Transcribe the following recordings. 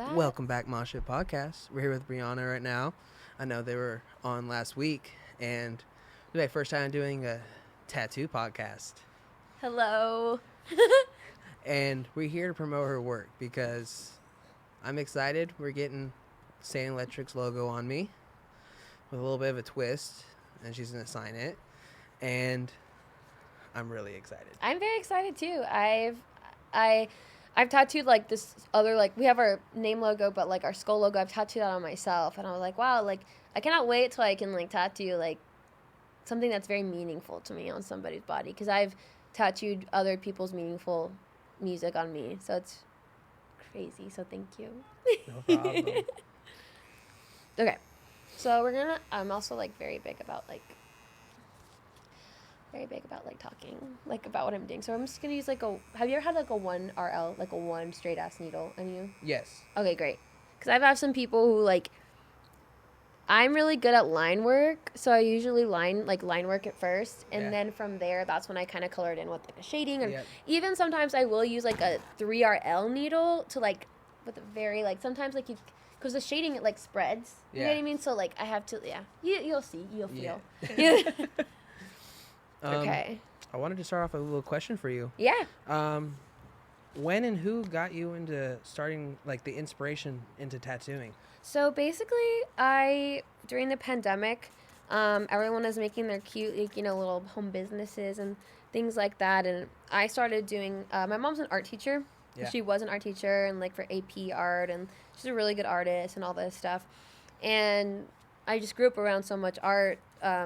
that. Welcome back, Mosh Pit Podcast. We're here with Briana right now. I know they were on last week, and this is my first time doing a tattoo podcast. Hello. And we're here to promote her work because I'm excited. We're getting Stan Electric's logo on me with a little bit of a twist, and she's going to sign it. And I'm really excited. I'm very excited too. I've tattooed like this other, like, we have our name logo, but like our skull logo, I've tattooed that on myself, and I was like, wow, like I cannot wait till I can like tattoo like something that's very meaningful to me on somebody's body, because I've tattooed other people's meaningful music on me, so it's crazy. So thank you. No problem. Okay, so I'm also like very big about talking like about what I'm doing. So I'm just gonna use like have you ever had like a 1RL, like a one straight ass needle on you? Yes. Okay, great. Because I've had some people who like, I'm really good at line work, so I usually line work at first, and then from there, that's when I kind of color it in with like a shading, and even sometimes I will use like a 3RL needle to like, with a very like, sometimes like because the shading it like spreads, you know what I mean? So like I have to, you'll see, you'll feel. Yeah. Okay. I wanted to start off with a little question for you. Yeah. When and who got you into starting, like, the inspiration into tattooing? So basically, during the pandemic, everyone was making their cute, like, little home businesses and things like that. And I started doing, my mom's an art teacher. Yeah. She was an art teacher and like for AP art, and she's a really good artist and all this stuff. And I just grew up around so much art.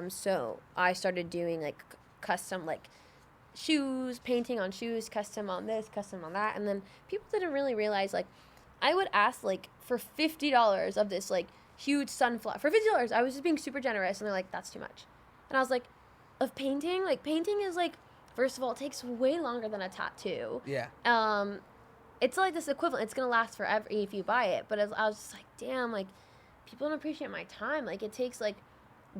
So I started doing like custom, like, shoes, painting on shoes, custom on this, custom on that. And then people didn't really realize, like, I would ask like for $50 of this like huge sunflower for $50. I was just being super generous, and they're like, that's too much. And I was like, of painting, like, painting is like, first of all, it takes way longer than a tattoo. Yeah. It's like this equivalent, it's gonna last forever if you buy it. But I was just like, damn, like, people don't appreciate my time. Like, it takes like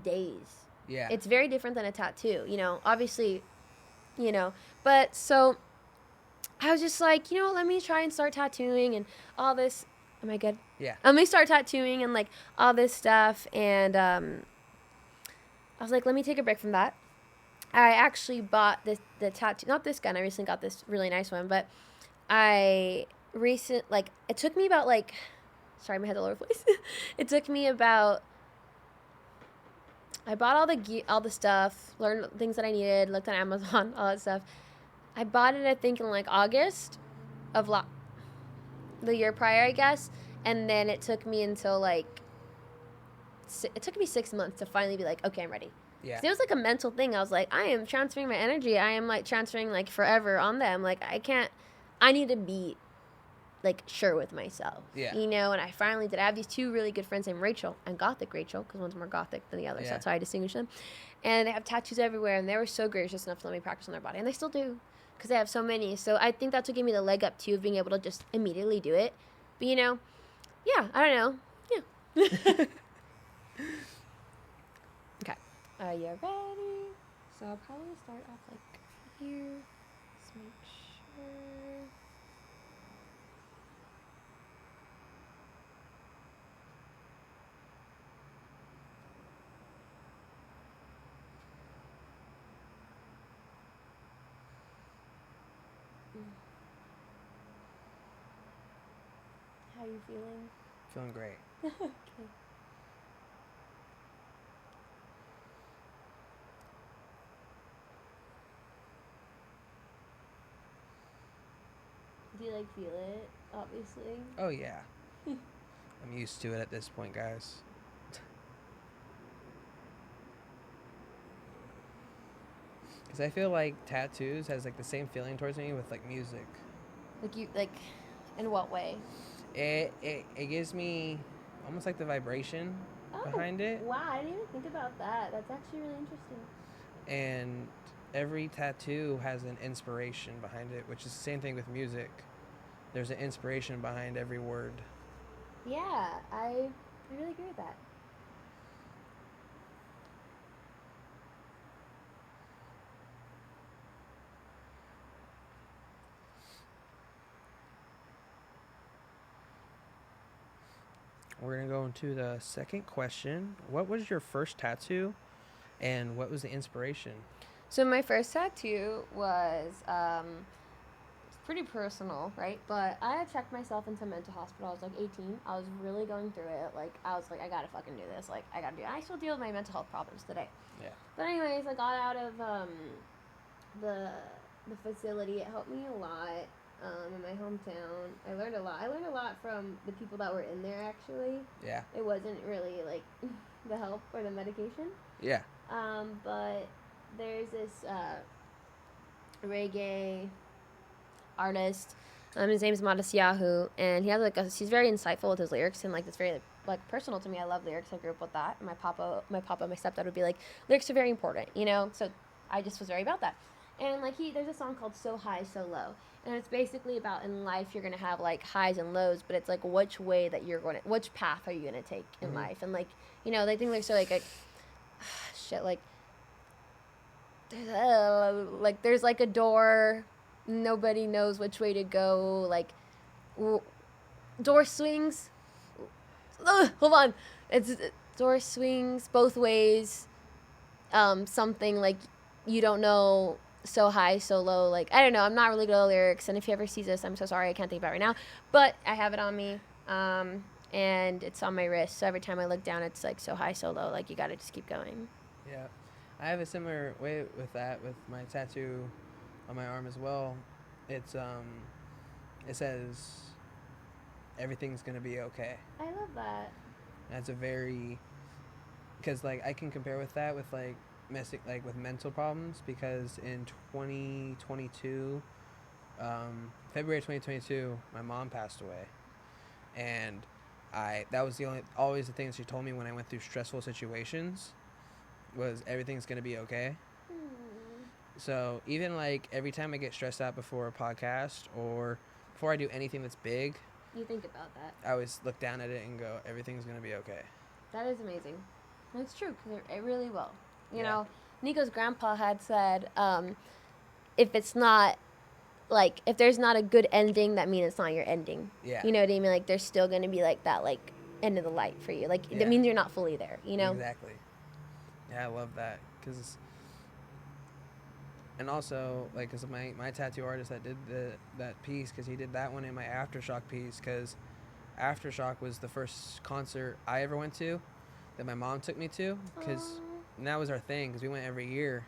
days. Yeah. It's very different than a tattoo, obviously, but so I was just like, let me try and start tattooing and all this. Am I good? Yeah. Let me start tattooing and like all this stuff. And I was like, let me take a break from that. I actually bought the tattoo, not this gun. I recently got this really nice one, but it took me about like, sorry, my head's all over the place. It took me about, I bought all the stuff, learned things that I needed, looked on Amazon, all that stuff. I bought it, I think, in like August of the year prior, I guess. And then it took me until like, it took me 6 months to finally be like, okay, I'm ready. Yeah. So it was like a mental thing. I was like, I am transferring my energy. I am like transferring like forever on them. Like, I need to be like sure with myself. Yeah. And I finally did. I have these two really good friends named Rachel and Gothic Rachel, because one's more Gothic than the other, so that's how I distinguish them. And they have tattoos everywhere, and they were so gracious enough to let me practice on their body, and they still do, because they have so many. So I think that's what gave me the leg up too, of being able to just immediately do it. But yeah, I don't know. Yeah. Okay. Are you ready? So I'll probably start off like here. Just make sure. How are you feeling? Feeling great. Okay. Do you like feel it? Obviously. Oh, yeah. I'm used to it at this point, guys. Because I feel like tattoos has like the same feeling towards me with like music. In what way? It gives me almost like the vibration behind it. Wow, I didn't even think about that. That's actually really interesting. And every tattoo has an inspiration behind it, which is the same thing with music. There's an inspiration behind every word. Yeah, I really agree with that. We're going to go into the second question. What was your first tattoo and what was the inspiration? So my first tattoo was pretty personal, right? But I had checked myself into a mental hospital. I was like 18. I was really going through it. Like, I was like, I gotta fucking do this. Like, I gotta do it. I still deal with my mental health problems today. Yeah. But anyways, I got out of the facility. It helped me a lot in my hometown. I learned a lot. I learned a lot from the people that were in there, actually. Yeah. It wasn't really, like, the help or the medication. Yeah. But there's this reggae artist. His name is Modest Yahoo, and he has he's very insightful with his lyrics, and like it's very like personal to me. I love lyrics. I grew up with that. And my stepdad would be like, lyrics are very important, you know. So I just was very about that. And like there's a song called So High, So Low, and it's basically about in life you're gonna have like highs and lows, but it's like which path are you gonna take in life, and like you know they think they're so like shit like there's like a door. Nobody knows which way to go. Like, door swings. Hold on. Door swings both ways. Something like you don't know. So high, so low. Like, I don't know. I'm not really good at lyrics. And if you ever see this, I'm so sorry. I can't think about it right now. But I have it on me. And it's on my wrist. So every time I look down, it's like so high, so low. Like, you got to just keep going. Yeah. I have a similar way with that, with my tattoo on my arm as well. It's it says everything's gonna be okay. I love that. That's a very, because like I can compare with that with like with mental problems, because in 2022 February 2022 my mom passed away, and that was always the thing she told me when I went through stressful situations was everything's gonna be okay. So even like every time I get stressed out before a podcast or before I do anything that's big, you think about that. I always look down at it and go, everything's going to be okay. That is amazing. It's true, because it really will. You know, Nico's grandpa had said, if it's not, like, if there's not a good ending, that means it's not your ending. Yeah. You know what I mean? Like, there's still going to be, like, that, like, end of the light for you. Like, that means you're not fully there, you know? Exactly. Yeah, I love that, because... And also, like, because my tattoo artist that did that piece, because he did that one in my Aftershock piece, because Aftershock was the first concert I ever went to that my mom took me to, because that was our thing, because we went every year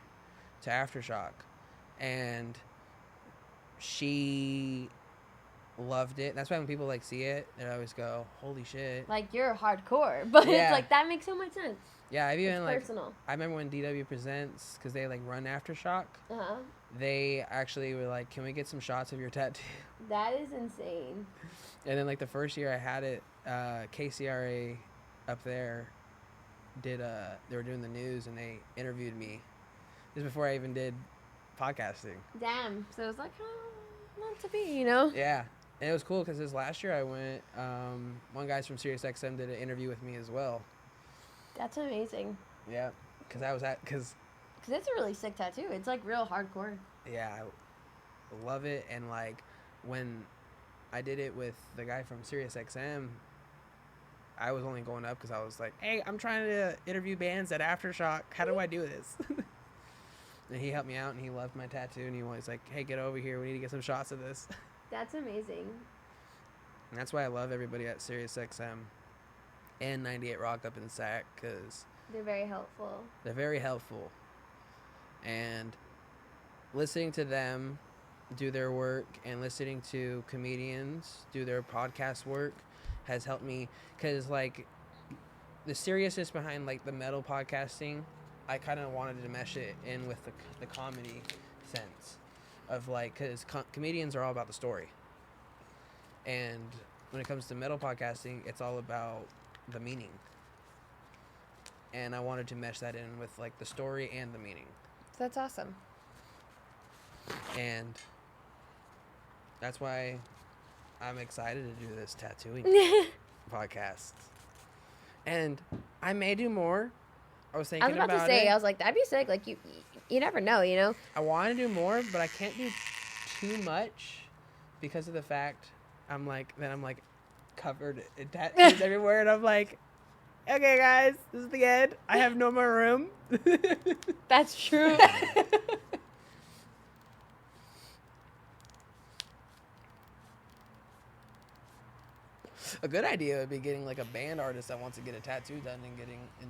to Aftershock, and she loved it. That's why when people, like, see it, they always go, holy shit. Like, you're hardcore, but it's like, that makes so much sense. Yeah, I've even, it's like, personal. I remember when DW Presents, because they, like, run Aftershock, Uh-huh. they actually were like, can we get some shots of your tattoo? That is insane. And then, like, the first year I had it, KCRA up there they were doing the news, and they interviewed me just before I even did podcasting. Damn. So it was like, oh, not to be, you know? Yeah. And it was cool, because this last year I went, one guy's from SiriusXM did an interview with me as well. That's amazing. Yeah, because I was because it's a really sick tattoo. It's like real hardcore. Yeah, I love it. And like when I did it with the guy from SiriusXM, I was only going up because I was like, hey, I'm trying to interview bands at Aftershock. How do I do this? And he helped me out, and he loved my tattoo, and he was like, hey, get over here. We need to get some shots of this. That's amazing. And that's why I love everybody at SiriusXM and 98 Rock up in SAC, because they're very helpful. They're very helpful. And listening to them do their work and listening to comedians do their podcast work has helped me, because like the seriousness behind like the metal podcasting, I kind of wanted to mesh it in with the comedy sense of like, because comedians are all about the story, and when it comes to metal podcasting, it's all about the meaning, and I wanted to mesh that in with like the story and the meaning. That's awesome. And that's why I'm excited to do this tattooing podcast. And I may do more. I was thinking about it. I was about to say, I was like, that'd be sick. Like, you never know, you know? I want to do more, but I can't do too much because of the fact I'm like, covered in tattoos everywhere, and I'm like, okay, guys, this is the end. I have no more room. That's true. A good idea would be getting like a band artist that wants to get a tattoo done and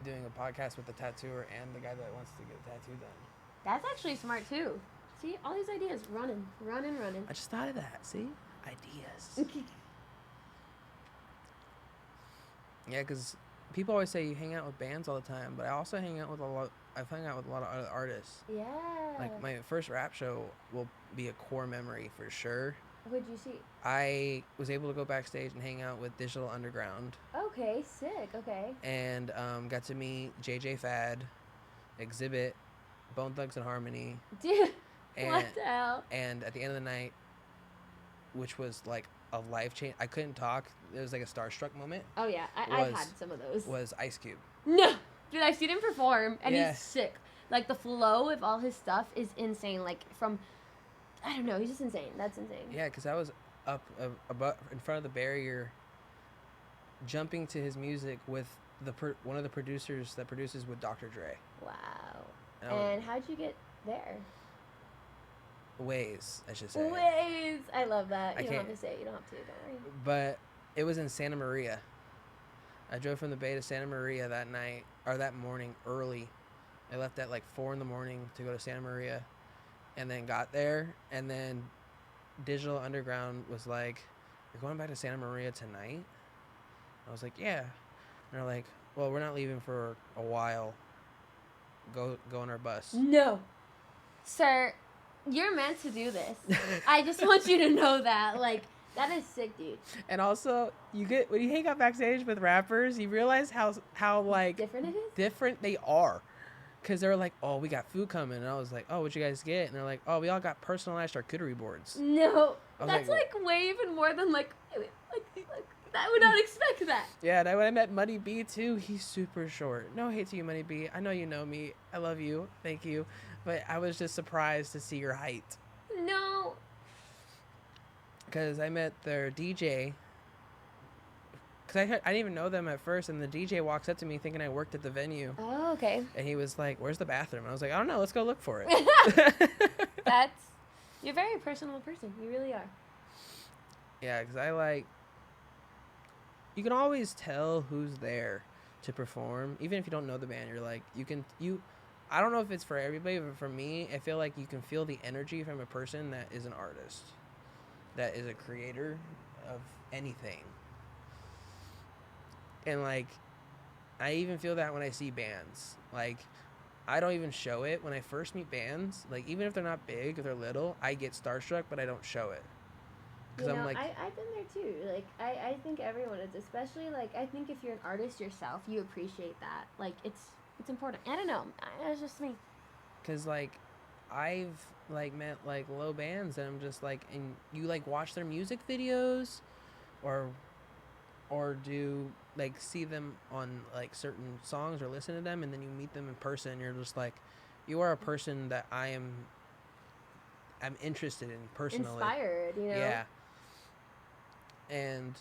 doing a podcast with the tattooer and the guy that wants to get a tattoo done. That's actually smart too. See, all these ideas running. I just thought of that. See, ideas. Yeah, because people always say you hang out with bands all the time, but I also hang out with I've hung out with a lot of other artists. Yeah. Like my first rap show will be a core memory for sure. What'd you see? I was able to go backstage and hang out with Digital Underground. Okay, sick. Okay. And got to meet JJ Fad, Exhibit, Bone Thugs and Harmony. Dude, and, what the hell? And at the end of the night, which was like a life change, I couldn't talk. It was like a starstruck moment. Oh yeah, I had some of those. Was Ice Cube. No, dude, I've seen him perform, and Yeah. he's sick. Like the flow of all his stuff is insane. Like from, I don't know, he's just insane. That's insane. Yeah, because I was up above in front of the barrier, jumping to his music with one of the producers that produces with Dr. Dre. Wow. And And how'd you get there? Ways, I should say. Ways. I love that. I You don't have can't- to say it. You don't have to. Don't worry. But it was in Santa Maria. I drove from the Bay to Santa Maria that night, or that morning early. I left at like 4 in the morning to go to Santa Maria, and then got there, and then Digital Underground was like, "You're going back to Santa Maria tonight?" I was like, "Yeah." And they're like, "Well, we're not leaving for a while. Go on our bus." No. Sir, you're meant to do this. I just want you to know that. Like, that is sick, dude. And also, when you hang out backstage with rappers, you realize how like Different it is? different they are. Because they were like, "Oh, we got food coming." And I was like, "Oh, what'd you guys get?" And they're like, "Oh, we all got personalized charcuterie boards." No. I was That's like, like way even more than like I would not expect that. Yeah, and when I met Money B too, he's super short. No hate to you, Money B. I know you know me. I love you. Thank you. But I was just surprised to see your height. No. Because I met their DJ. Because I didn't even know them at first, and the DJ walks up to me thinking I worked at the venue. Oh, okay. And he was like, "Where's the bathroom?" I was like, "I don't know. Let's go look for it." You're a very personal person. You really are. Yeah, because you can always tell who's there to perform. Even if you don't know the band, you're like, I don't know if it's for everybody, but for me, I feel like you can feel the energy from a person that is an artist, that is a creator of anything. And like, I even feel that when I see bands. Like, I don't even show it when I first meet bands. Like, even if they're not big or they're little, I get starstruck, but I don't show it. Because I'm like, I've been there too. Like, I think everyone is, especially like, I think if you're an artist yourself, you appreciate that. Like, it's important. I don't know. It's just me. because like, I've like met like low bands, and I'm just like, and you like watch their music videos, or do like see them on like certain songs or listen to them, and then you meet them in person, and you're just like, you are a person that I'm interested in personally. Inspired, you know? Yeah. And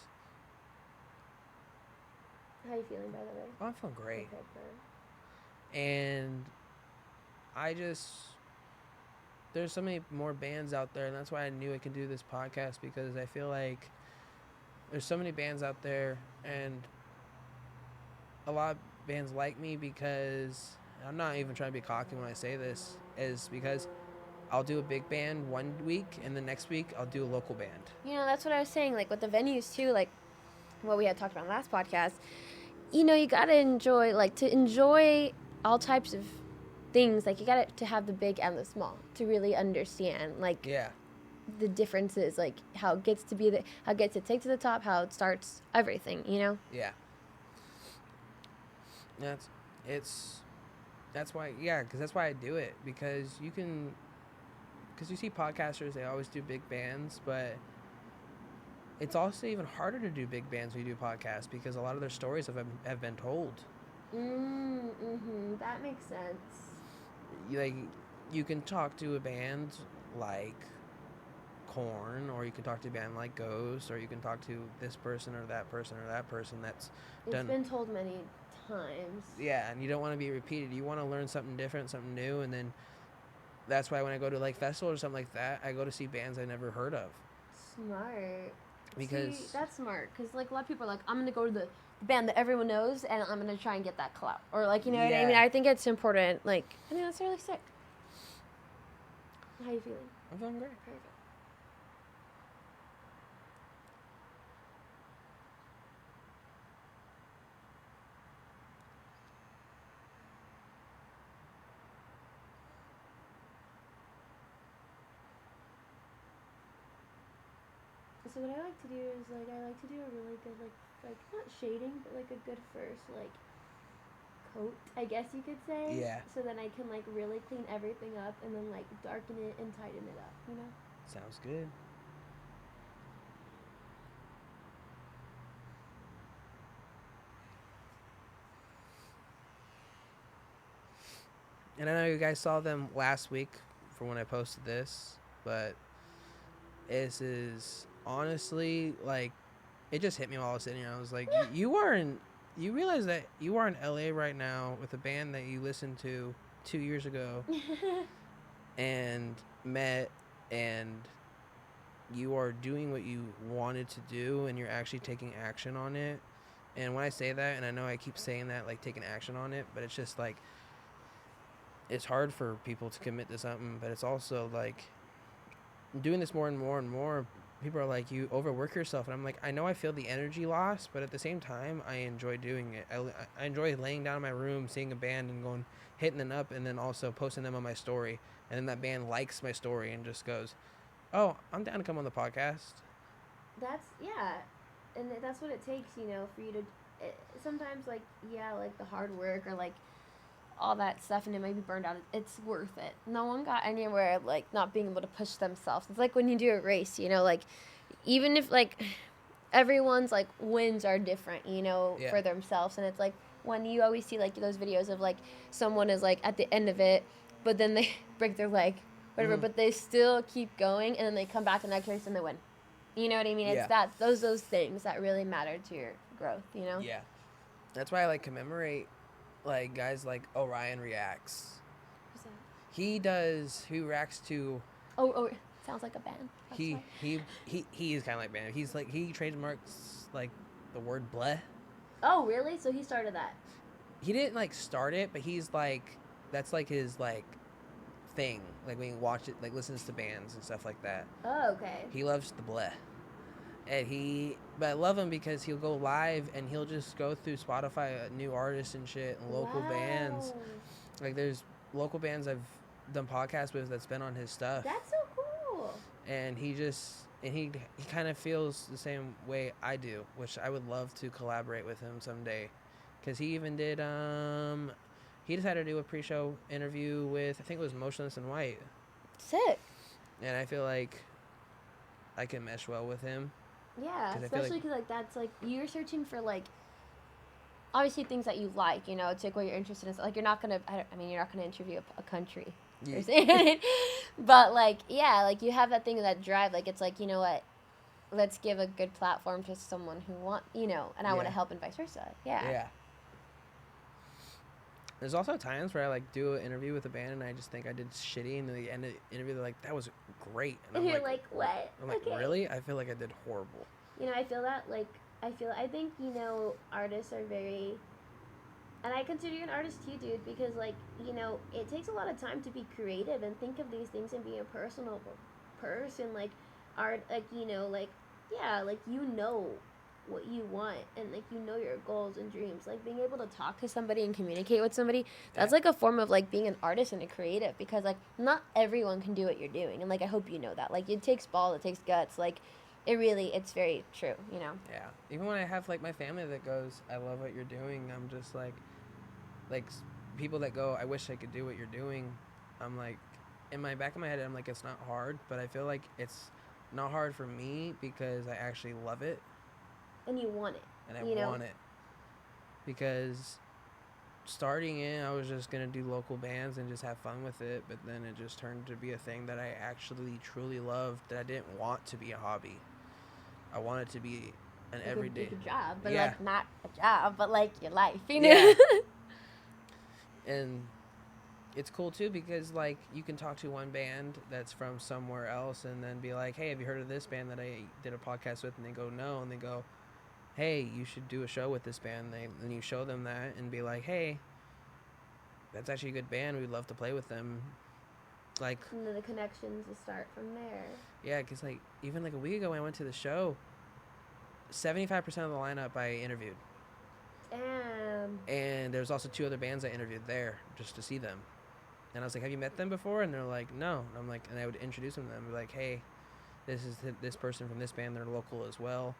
How you feeling, by the way? oh, I'm feeling great. Okay, good. And there's so many more bands out there, and that's why I knew I could do this podcast, because I feel like there's so many bands out there, and a lot of bands like me, because I'm not even trying to be cocky when I say this, is because I'll do a big band one week, and the next week I'll do a local band. You know, that's what I was saying, like, with the venues, too, like, what we had talked about in the last podcast. You know, you gotta enjoy, like, to enjoy all types of things, like, you gotta to have the big and the small to really understand, like, Yeah. the differences, like, how it gets to how it gets to take to the top, how it starts, everything, you know? Yeah. That's why I do it, because you see podcasters, they always do big bands, but it's also even harder to do big bands when you do podcasts, because a lot of their stories have been told. That makes sense. You can talk to a band like Corn, or you can talk to a band like Ghost, or you can talk to this person or that person or that person that's It's been told many times. Yeah, and you don't want to be repeated. You want to learn something different, something new, and then that's why when I go to like festivals or something like that, I go to see bands I never heard of. Smart. Because see, that's smart. Because like a lot of people are like, I'm gonna go to the band that everyone knows, and I'm gonna try and get that clout, or like, you know what I mean. I think it's important. Like, I think that's really sick. How are you feeling? I'm feeling great. Very good. So what I like to do is like I like to do a really good like not shading but like a good first like coat, I guess you could say. Yeah. So then I can like really clean everything up and then like darken it and tighten it up, you know? Sounds good. And I know you guys saw them last week for when I posted this, but this is honestly like it just hit me while I was sitting here. I was like, you realize that you are in LA right now with a band that you listened to 2 years ago and met, and you are doing what you wanted to do and you're actually taking action on it. And when I say that, and I know I keep saying that, like taking action on it, but it's just like it's hard for people to commit to something, but it's also like doing this more and more and more. People are like, you overwork yourself, and I'm like, I know I feel the energy loss, but at the same time I enjoy doing it. I enjoy laying down in my room, seeing a band and going hitting them up, and then also posting them on my story, and then that band likes my story and just goes, oh, I'm down to come on the podcast. That's and that's what it takes, you know, for you to sometimes like like the hard work or like all that stuff, and it might be burned out, it's worth it. No one got anywhere like not being able to push themselves. It's like when you do a race, you know, like even if like everyone's like wins are different, you know, for themselves, and it's like when you always see like those videos of like someone is like at the end of it, but then they break their leg, whatever, but they still keep going, and then they come back the next race and they win. You know what I mean? It's that those things that really matter to your growth, you know? Yeah. That's why I like commemorate like guys like Orion Reacts. Who's that? He reacts to Sounds like a band. He is kind of like band. He's like, he trademarks like the word bleh. Oh, really? So he started that? He didn't like start it, but he's like, that's like his like thing. Like when you watch it, like listens to bands and stuff like that. Oh, okay. He loves the bleh. But I love him because he'll go live and he'll just go through Spotify, new artists and shit, and local bands. Like there's local bands I've done podcasts with that's been on his stuff. That's so cool. And he kind of feels the same way I do, which I would love to collaborate with him someday. Because he even did, he decided to do a pre-show interview with, I think it was Motionless in White. Sick. And I feel like I can mesh well with him. Yeah, especially because like that's like you're searching for like obviously things that you like, you know, it's like what you're interested in. Like you're not gonna, you're not gonna interview a country person, but like like you have that thing, that drive. Like it's like, you know what, let's give a good platform to someone who and I want to help, and vice versa. Yeah. There's also times where I like do an interview with a band and I just think I did shitty, and at the end of the interview they're like, that was great, and you're like what? I'm like, really? I feel like I did horrible. You know, I feel that like I think, you know, artists are very, and I consider you an artist too, dude, because like, you know, it takes a lot of time to be creative and think of these things and be a personal person. Like art, like, you know, like like you know what you want, and like you know your goals and dreams. Like being able to talk to somebody and communicate with somebody, that's like a form of like being an artist and a creative, because like not everyone can do what you're doing, and like I hope you know that. Like it takes balls, it takes guts, like it's very true, you know. Yeah, even when I have like my family that goes, I love what you're doing, I'm just like people that go, I wish I could do what you're doing, I'm like, in my back of my head I'm like, it's not hard, but I feel like it's not hard for me because I actually love it. And you want it. And I want it. Because starting in, I was just gonna do local bands and just have fun with it, but then it just turned to be a thing that I actually truly loved, that I didn't want to be a hobby. I wanted to be an everyday like a job, but yeah. like not a job, but like your life, you know? Yeah. And it's cool too because like you can talk to one band that's from somewhere else and then be like, hey, have you heard of this band that I did a podcast with? And they go, no. And they go, hey, you should do a show with this band. Then you show them that and be like, hey, that's actually a good band. We'd love to play with them. Like, and then the connections will start from there. Yeah, because like even like a week ago when I went to the show, 75% of the lineup I interviewed. Damn. And there's also 2 other bands I interviewed there just to see them. And I was like, have you met them before? And they're like, no. And I'm like, and I would introduce them to them. Be like, hey, this is this person from this band. They're local as well.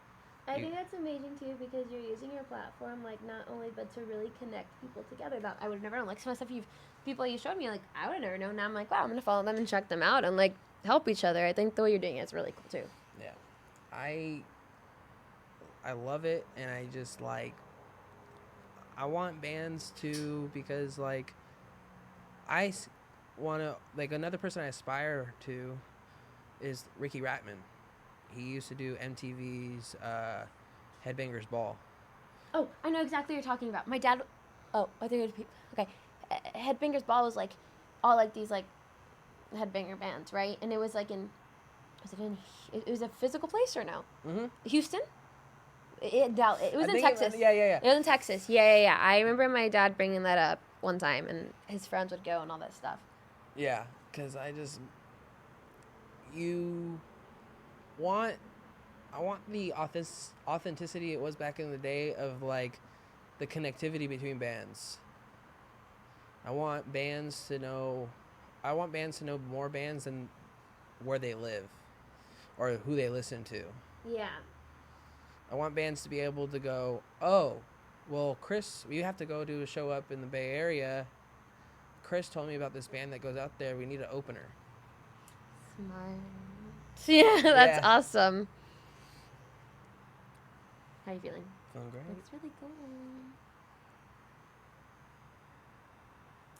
I think that's amazing too because you're using your platform like not only but to really connect people together. That I would never known. Like some of the stuff people you showed me, like I would never know. Now I'm like, wow, I'm gonna follow them and check them out and like help each other. I think the way you're doing it is really cool too. Yeah, I love it, and I just like I want bands to because like I want to like another person I aspire to is Ricky Ratman. He used to do MTV's Headbangers Ball. Oh, I know exactly what you're talking about. My dad. Oh, I think it was okay. Headbangers Ball was like all like these like headbanger bands, right? And it was like in. It was a physical place or no? Mm-hmm. Houston. It was in Texas. Yeah. It was in Texas. Yeah. I remember my dad bringing that up one time, and his friends would go and all that stuff. Yeah, because I want the authenticity it was back in the day of like the connectivity between bands. I want bands to know more bands than where they live or who they listen to. Yeah. I want bands to be able to go, oh, well, Chris, we have to go do a show up in the Bay Area. Chris told me about this band that goes out there. We need an opener. Smart. Yeah, that's awesome. How are you feeling? Feeling great. Looks really cool.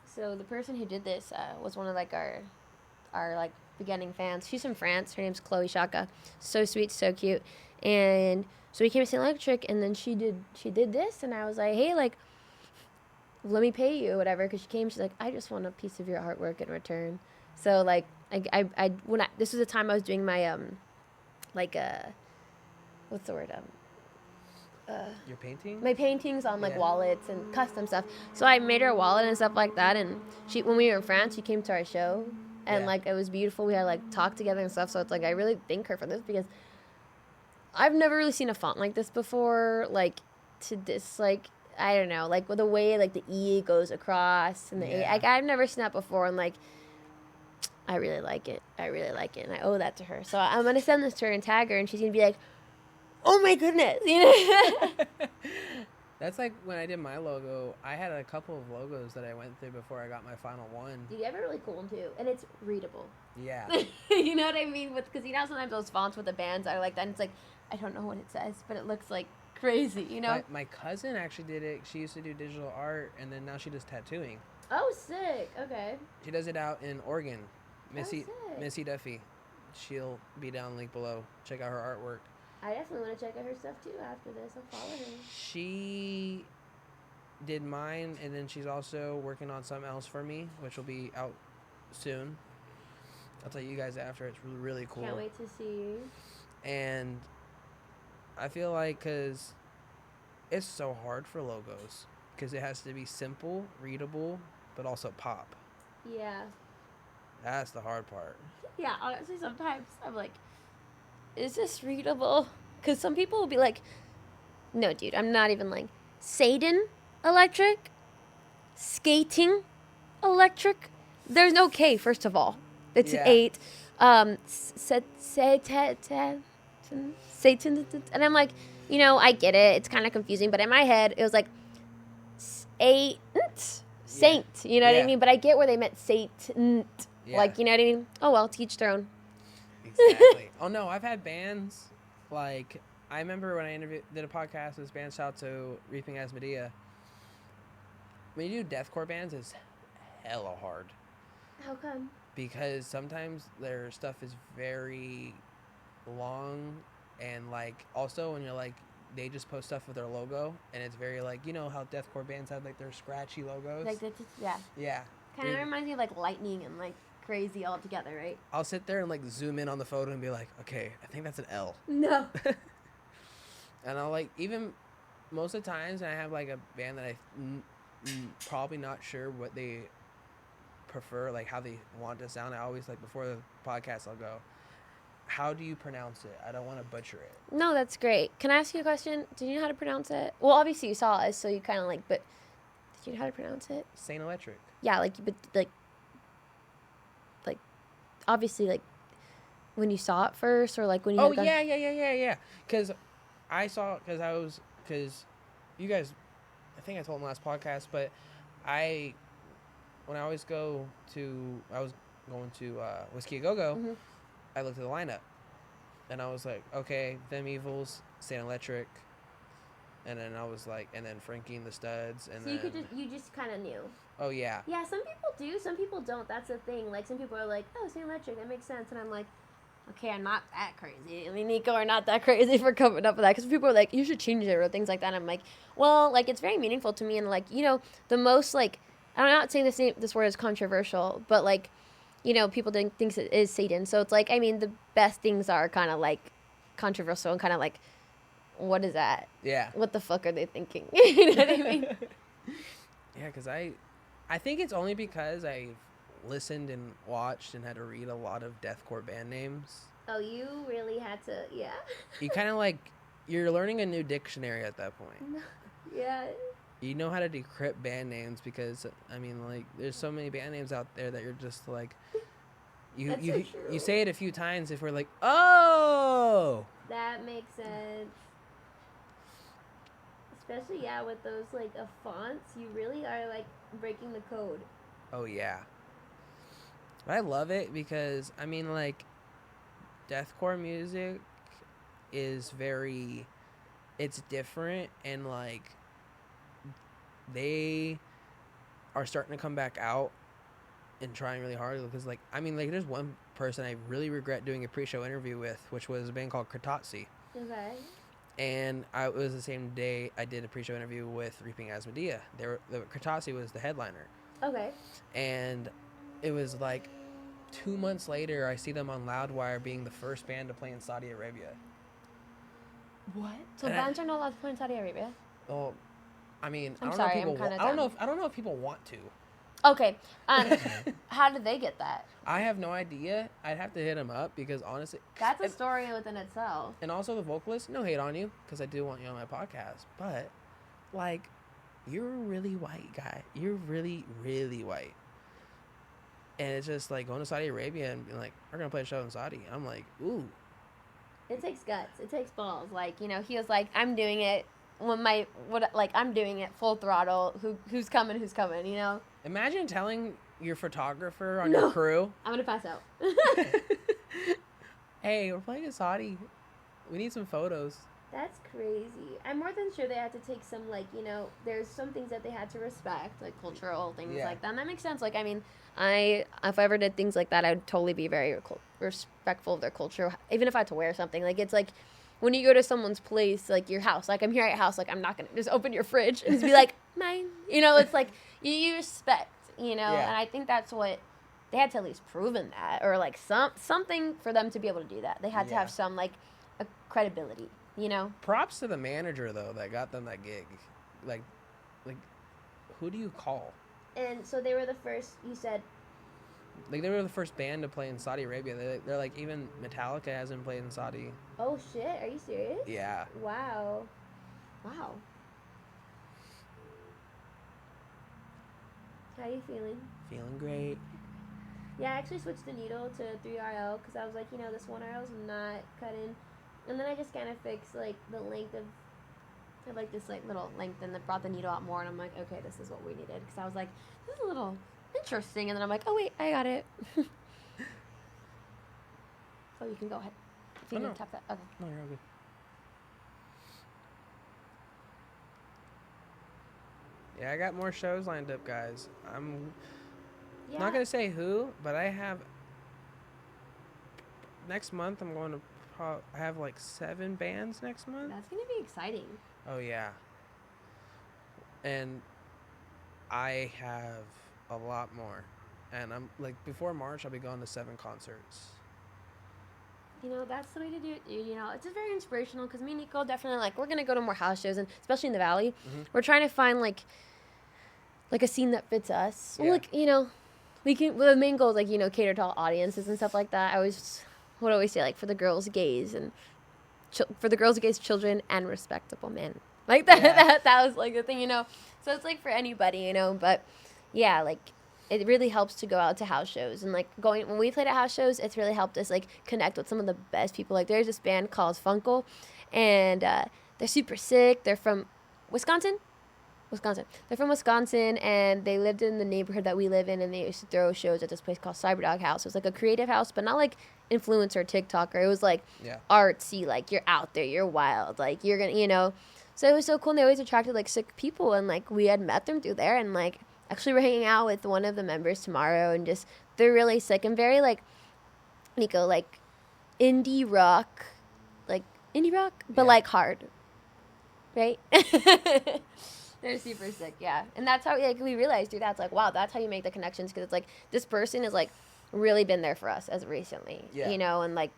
So the person who did this was one of like our like beginning fans. She's from France. Her name's Chloe Shaka. So sweet, so cute. And so we came to St. Electric, and then she did this, and I was like, hey, like, let me pay you or whatever. Because she came, she's like, I just want a piece of your artwork in return. So like this was the time I was doing my what's the word your painting? My paintings on like wallets and custom stuff. So I made her a wallet and stuff like that. And when we were in France, she came to our show, and like it was beautiful. We had like talked together and stuff. So it's like I really thank her for this because I've never really seen a font like this before. Like to this like I don't know like with the way like the E goes across and the A. Like I've never seen that before, and like I really like it. And I owe that to her. So I'm gonna send this to her and tag her, and she's gonna be like, oh my goodness, you know. That's like when I did my logo. I had a couple of logos that I went through before I got my final one. You have a really cool one too, and it's readable. Yeah. You know what I mean? Because you know sometimes those fonts with the bands are like that, and it's like I don't know what it says, but it looks like crazy, you know. My cousin actually did it. She used to do digital art, and then now she does tattooing. Oh, sick. Okay. She does it out in Oregon. Sick. Missy Duffy. She'll be down the link below. Check out her artwork. I definitely want to check out her stuff too after this. I'll follow her. She did mine, and then she's also working on something else for me, which will be out soon. I'll tell you guys after. It's really, really cool. Can't wait to see you. And I feel like because it's so hard for logos because it has to be simple, readable, but also pop. Yeah. That's the hard part. Yeah, honestly, sometimes I'm like, is this readable? Because some people will be like, no, dude, I'm not even like, Satan Electric? Skating Electric? There's no K, first of all. It's an 8. Satan. And I'm like, you know, I get it. It's kind of confusing. But in my head, it was like, saint. You know what I mean? But I get where they meant Satan. Yeah. Like, you know what I mean? Oh, well, to each their own. Exactly. Oh, no, I've had bands, like, I remember when I did a podcast with this band, shout out to Reaping Asmodea. when you do deathcore bands, it's hella hard. How come? Because sometimes their stuff is very long, and like also when you're like they just post stuff with their logo, and it's very like, you know how deathcore bands have like their scratchy logos. Like yeah. Yeah. Kind of reminds me of like lightning and like crazy all together, right? I'll sit there and like zoom in on the photo and be like, okay, I think that's an L. No. And I'll like, even most of the times when I have like a band that I'm probably not sure what they prefer, like how they want to sound, I always like before the podcast I'll go, how do you pronounce it? I don't want to butcher it. No, that's great. Can I ask you a question? Do you know how to pronounce it? Well, obviously you saw us, so you kind of like, but did you know how to pronounce it? Saint Electric. Yeah, like, but like, obviously, like, when you saw it first, or like when you. Oh yeah. Because you guys, I think I told in the last podcast, but I was going to Whiskey A Go Go. Mm-hmm. I looked at the lineup, and I was like, okay, Them Evils, Saint Electric, and then I was like, and then Frankie and the Studs, and so then you just kind of knew. Oh yeah. Yeah, some people do, some people don't. That's the thing. Like, some people are like, oh, Saint Electric, that makes sense, and I'm like, okay, I'm not that crazy. I mean, Nico are not that crazy for coming up with that, because people are like, you should change it or things like that. And I'm like, well, like, it's very meaningful to me, and like, you know, the most like, I'm not saying this word is controversial, but like, you know, people think it is Satan. So it's like, I mean, the best things are kind of like controversial and kind of like, what is that? Yeah. What the fuck are they thinking? You know what I mean? Yeah, because I think it's only because I've listened and watched and had to read a lot of deathcore band names. Oh, you really had to, yeah. You kind of like, you're learning a new dictionary at that point. Yeah. You know how to decrypt band names because, I mean, like, there's so many band names out there that you're just like, you say it a few times if we're like, oh! That makes sense. Especially, yeah, with those, like, fonts, you really are, like, breaking the code. Oh, yeah. But I love it because, I mean, like, deathcore music is it's different, and, like, they are starting to come back out and trying really hard because, like, I mean, like, there's one person I really regret doing a pre-show interview with, which was a band called Kratotsi. Okay. And it was the same day I did a pre-show interview with Reaping Asmodea. The Kratotsi was the headliner. Okay. And it was like 2 months later, I see them on Loudwire being the first band to play in Saudi Arabia. What? So bands are not allowed to play in Saudi Arabia? Well, I mean, I don't know if people want to. Okay. How did they get that? I have no idea. I'd have to hit them up because honestly, that's a story within itself. And also the vocalist, no hate on you because I do want you on my podcast, but like, you're a really white guy. You're really, really white. And it's just like going to Saudi Arabia and being like, we're gonna play a show in Saudi. I'm like, ooh. It takes guts. It takes balls. Like, you know, he was like, I'm doing it. I'm doing it full throttle. Who's coming? Who's coming? You know. Imagine telling your photographer on your crew, I'm gonna pass out. Hey, we're playing in Saudi. We need some photos. That's crazy. I'm more than sure they had to take some, like, you know, there's some things that they had to respect, like cultural things like that. And that makes sense. Like, I mean, if I ever did things like that, I would totally be very respectful of their culture, even if I had to wear something. Like, it's like, when you go to someone's place, like your house, like I'm here at your house, like I'm not going to just open your fridge and just be like, mine. You know, it's like you respect, you know, and I think that's what they had to at least proven that, or like something for them to be able to do that. They had to have some like a credibility, you know. Props to the manager though that got them that gig. Like who do you call? And so they were the first, you said. Like, they were the first band to play in Saudi Arabia. They're like, even Metallica hasn't played in Saudi. Oh, shit. Are you serious? Yeah. Wow. How are you feeling? Feeling great. Yeah, I actually switched the needle to 3RL because I was like, you know, this 1RL is not cutting. And then I just kind of fixed, like, the length of, like, this, like, little length, and it brought the needle out more. And I'm like, okay, this is what we needed. Because I was like, this is a little interesting. And then I'm like, oh, wait, I got it. Oh, you can go ahead. If you tap that. Okay. No, you're all good. Yeah, I got more shows lined up, guys. I'm Yeah. not gonna say who, but I have next month. I'm going to I have like 7 bands next month. That's gonna be exciting. Oh yeah, and I have a lot more, and I'm like before March I'll be going to 7 concerts. You know, that's the way to do it, dude. You know, it's just very inspirational because me and Nico definitely, like, we're going to go to more house shows, and especially in the Valley. Mm-hmm. We're trying to find, like a scene that fits us. Yeah. Well, like, you know, well, the main goal is, like, you know, cater to all audiences and stuff like that. I would always say, like, for the girls, gays, and for the girls, gays, children, and respectable men. Like, that was, like, the thing, you know. So it's, like, for anybody, you know, but, yeah, like, it really helps to go out to house shows. And, like, when we played at house shows, it's really helped us, like, connect with some of the best people. Like, there's this band called Funkle, and they're super sick. They're from Wisconsin. They're from Wisconsin, and they lived in the neighborhood that we live in, and they used to throw shows at this place called Cyberdog House. It was, like, a creative house, but not, like, influencer TikToker. It was, like, artsy. Like, you're out there. You're wild. Like, you're going to, you know. So it was so cool, and they always attracted, like, sick people, and, like, we had met them through there, and, like, actually, we're hanging out with one of the members tomorrow, and just, they're really sick and very, like, Nico, like, indie rock, but, like, hard, right? They're super sick, yeah. And that's how, like, we realized, dude, that's, like, wow, that's how you make the connections, because it's, like, this person is, like, really been there for us as of recently, you know, and, like,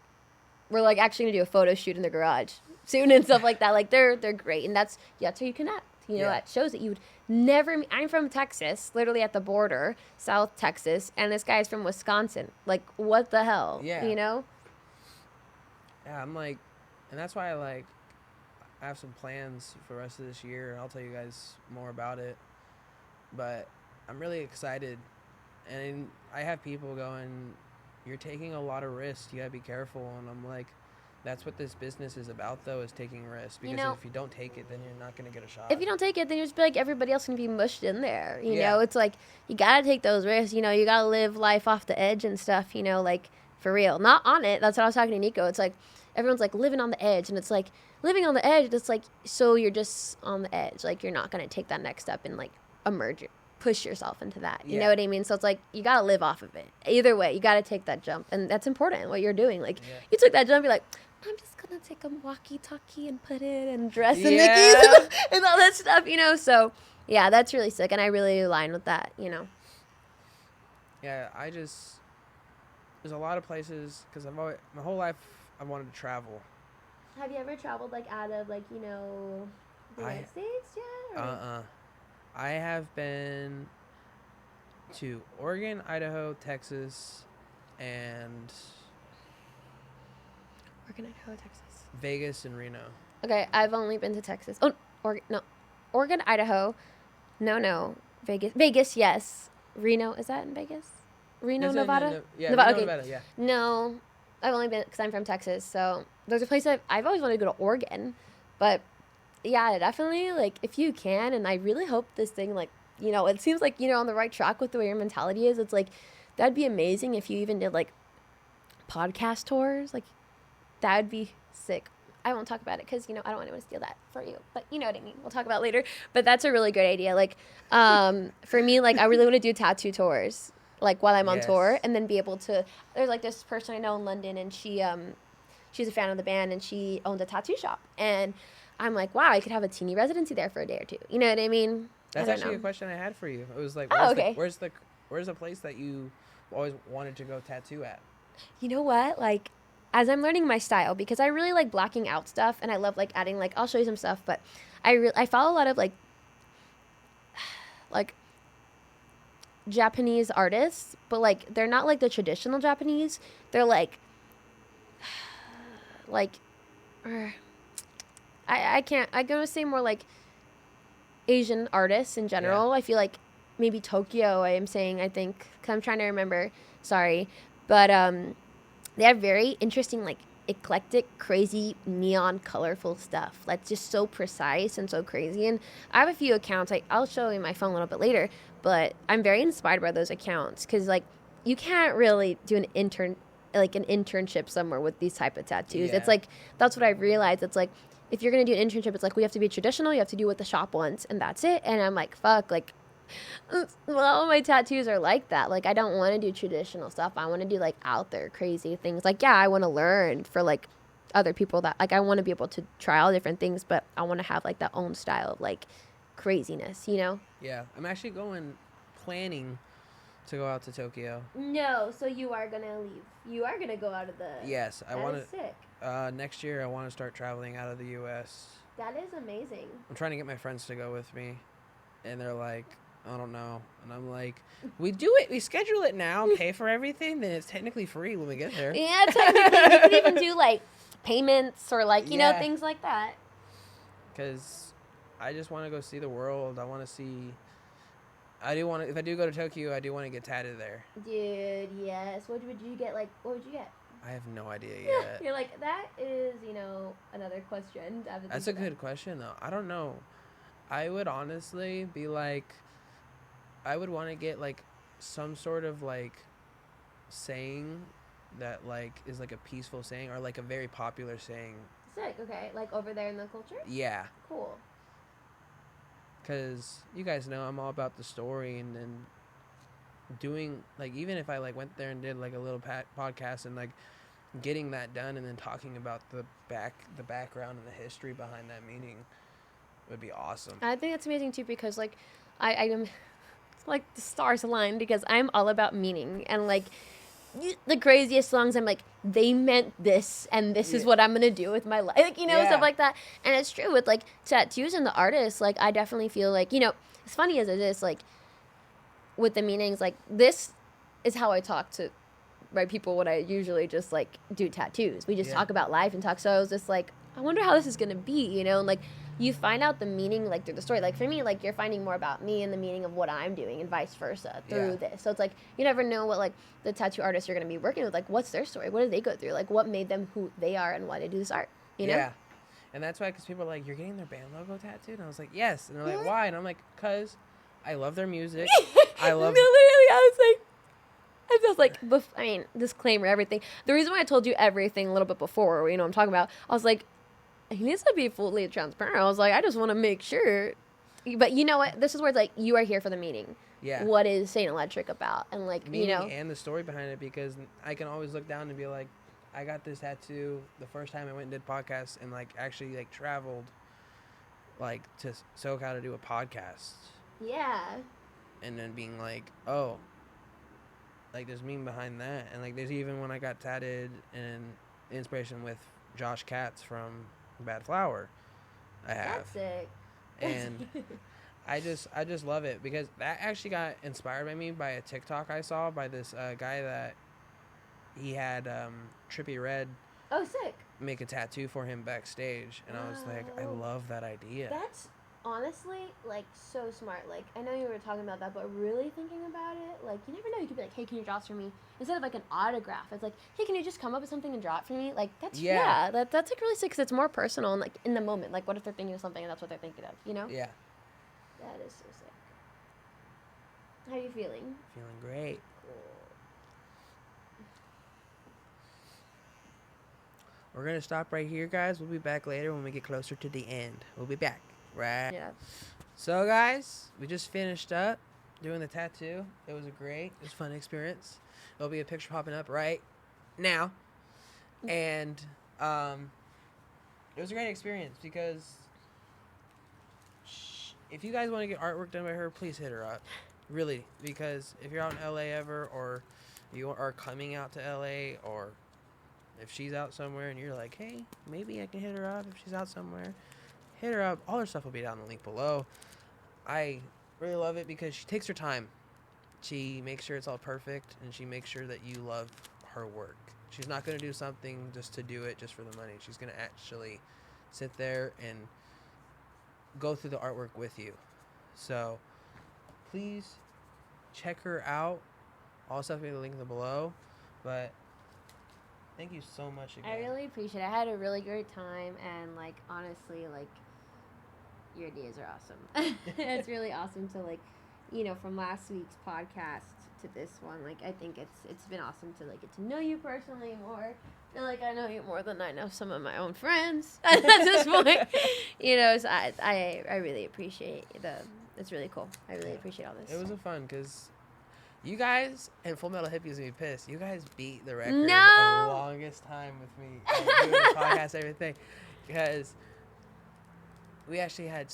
we're, like, actually going to do a photo shoot in the garage soon and stuff like that. Like, they're great, and that's how you connect, you know, at shows that you would never meet. I'm from Texas, literally at the border, South Texas, and this guy's from Wisconsin. Like, what the hell? Yeah. You know? Yeah, I'm like, and that's why I have some plans for the rest of this year, and I'll tell you guys more about it. But I'm really excited, and I have people going, you're taking a lot of risks, you gotta be careful, and I'm like, that's what this business is about, though, is taking risks. Because if you don't take it, then you're not going to get a shot. If you don't take it, then you're just like everybody else going to be mushed in there. You know, it's like, you got to take those risks. You know, you got to live life off the edge and stuff, you know, like, for real. Not on it. That's what I was talking to Nico. It's like, everyone's like living on the edge. And it's like, living on the edge, it's like, so you're just on the edge. Like, you're not going to take that next step and, like, push yourself into that. You know what I mean? So it's like, you got to live off of it. Either way, you got to take that jump. And that's important, what you're doing. Like, you took that jump, you're like, I'm just going to take a walkie-talkie and put it and dress in Nikki's and all that stuff, you know? So, yeah, that's really sick, and I really align with that, you know? Yeah, there's a lot of places, because my whole life, I wanted to travel. Have you ever traveled, like, out of, like, you know, the United States yet? I have been to Oregon, Idaho, Texas, and... Oregon, Idaho, Texas. Vegas and Reno. Okay, I've only been to Texas. Oh, Oregon, Idaho. No. Vegas, yes. Reno, is that in Vegas? Reno, Nevada? No. Yeah, Nevada, Reno, Nevada, yeah. No, I've only been, because I'm from Texas, so there's a place I've always wanted to go to Oregon, but yeah, definitely, like, if you can, and I really hope this thing, like, you know, it seems like, you know, on the right track with the way your mentality is. It's like, that'd be amazing if you even did, like, podcast tours, like, that would be sick. I won't talk about it because, you know, I don't want anyone to steal that for you. But you know what I mean. We'll talk about it later. But that's a really good idea. Like, for me, like, I really want to do tattoo tours, like, while I'm on tour. And then be able to... There's, like, this person I know in London, and she's a fan of the band, and she owns a tattoo shop. And I'm like, wow, I could have a teeny residency there for a day or two. You know what I mean? That's actually a question I had for you. It was like, where's the place that you always wanted to go tattoo at? You know what? Like... As I'm learning my style, because I really like blocking out stuff, and I love, like, adding, like, I'll show you some stuff, but I follow a lot of, like Japanese artists, but, like, they're not, like, the traditional Japanese. They're, I'm going to say more, like, Asian artists in general. I feel like maybe Tokyo, I think, because I'm trying to remember. Sorry. But, they have very interesting, like, eclectic, crazy, neon, colorful stuff. That's just so precise and so crazy. And I have a few accounts. I'll show you my phone a little bit later. But I'm very inspired by those accounts. Because, like, you can't really do an internship somewhere with these type of tattoos. Yeah. It's, like, that's what I've realized. It's, like, if you're going to do an internship, it's like, we have to be traditional. You have to do what the shop wants, and that's it. And I'm like, fuck, like, well, all my tattoos are like that. Like, I don't want to do traditional stuff. I want to do, like, out there crazy things. Like, yeah, I want to learn for, like, other people that, like, I want to be able to try all different things, but I want to have, like, that own style of, like, craziness, you know? Yeah. I'm actually planning to go out to Tokyo. No, so you are going to leave. You are going to go out of the... Yes. I want to... sick. Next year, I want to start traveling out of the U.S. That is amazing. I'm trying to get my friends to go with me, and they're like, I don't know. And I'm like, we do it. We schedule it now, pay for everything, then it's technically free when we get there. Yeah, technically. You can even do, like, payments or, like, you know, things like that. Because I just want to go see the world. I want to see... if I do go to Tokyo, I do want to get tatted there. Dude, yes. What would you get? Like, what would you get? I have no idea yet. You're like, that is, you know, another question. That's a good question, though. I don't know. I would honestly be like, I would want to get, like, some sort of, like, saying that, like, is, like, a peaceful saying or, like, a very popular saying. Sick, okay. Like, over there in the culture? Yeah. Cool. Because you guys know I'm all about the story and then doing, like, even if I, like, went there and did, like, a little podcast and, like, getting that done and then talking about the background and the history behind that meaning would be awesome. I think that's amazing, too, because, like, I am, like, the stars aligned because I'm all about meaning and, like, the craziest songs, I'm like, they meant this, and this is what I'm gonna do with my life, like, you know, stuff like that. And it's true with, like, tattoos and the artists. Like, I definitely feel like, you know, as funny as it is, like, with the meanings, like, this is how I talk to people when I usually just, like, do tattoos. We just talk about life and talk. So I was just like, I wonder how this is gonna be, you know, and, like, you find out the meaning, like, through the story. Like, for me, like, you're finding more about me and the meaning of what I'm doing and vice versa through this. So it's, like, you never know what, like, the tattoo artists you're going to be working with, like, what's their story? What did they go through? Like, what made them who they are and why they do this art, you know? Yeah. And that's why, because people are like, you're getting their band logo tattooed? And I was like, yes. And they're like, why? And I'm like, because I love their music. I love... No, literally, I was like, I mean, disclaimer, everything. The reason why I told you everything a little bit before, you know what I'm talking about, I was like, he needs to be fully transparent. I was like, I just want to make sure. But you know what? This is where it's like, you are here for the meaning. Yeah. What is Saint Electric about? And, like, meaning, you know. And the story behind it, because I can always look down and be like, I got this tattoo the first time I went and did podcasts and, like, actually, like, traveled, like, to SoCal to do a podcast. Yeah. And then being like, oh, like, there's meaning behind that. And, like, there's even when I got tatted and inspiration with Josh Katz from Bad Flower. I have. That's sick. And I just love it because that actually got inspired by me by a TikTok I saw by this guy that he had Trippie Redd make a tattoo for him backstage, and I was like, I love that idea. That's honestly, like, so smart. Like, I know you were talking about that, but really thinking about it, like, you never know. You could be like, hey, can you draw this for me? Instead of, like, an autograph, it's like, hey, can you just come up with something and draw it for me? Like, that's, that's, like, really sick because it's more personal and, like, in the moment. Like, what if they're thinking of something and that's what they're thinking of, you know? Yeah. That is so sick. How are you feeling? Feeling great. Cool. We're going to stop right here, guys. We'll be back later when we get closer to the end. We'll be back. Right. Yeah. So, guys, we just finished up doing the tattoo. It was a fun experience. There'll be a picture popping up right now. And it was a great experience because if you guys want to get artwork done by her, please hit her up. Really. Because if you're out in LA ever, or you are coming out to LA, or if she's out somewhere and you're like, hey, maybe I can hit her up if she's out somewhere, hit her up. All her stuff will be down in the link below. I really love it because she takes her time. She makes sure it's all perfect, and she makes sure that you love her work. She's not going to do something just to do it just for the money. She's going to actually sit there and go through the artwork with you. So please check her out. All stuff will be in the link below. But thank you so much again. I really appreciate it. I had a really great time, and, like, honestly, like, your ideas are awesome. It's really awesome to, like, from last week's podcast to this one, like, I think it's been awesome to, like, get to know you personally more. I feel like I know you more than I know some of my own friends at this point. So I really appreciate it's really cool. I really appreciate all this. It was fun because you guys, and Full Metal Hippies me pissed, you guys beat the record No! of the longest time with me doing the podcast, everything. Because we actually had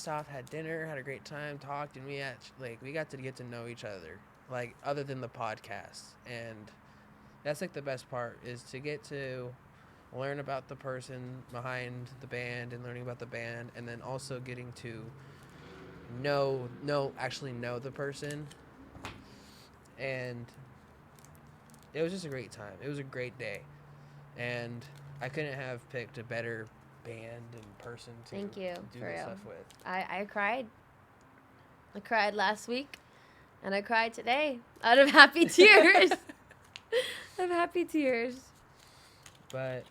dinner, had a great time, talked, and we got to get to know each other, like, other than the podcast. And that's, like, the best part, is to get to learn about the person behind the band and learning about the band, and then also getting to actually know the person. And it was just a great time. It was a great day. And I couldn't have picked a better band and person to Thank you, do for this real. stuff with. I cried. I cried last week, and I cried today out of happy tears. Of happy tears. But,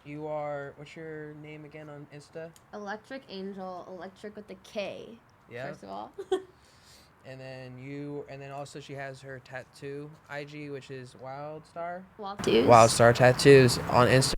what's your name again on Insta? Electric Angel, electric with the K. Yeah. First of all. And then also she has her tattoo IG, which is Wildstar Tattoos Tattoos on Instagram.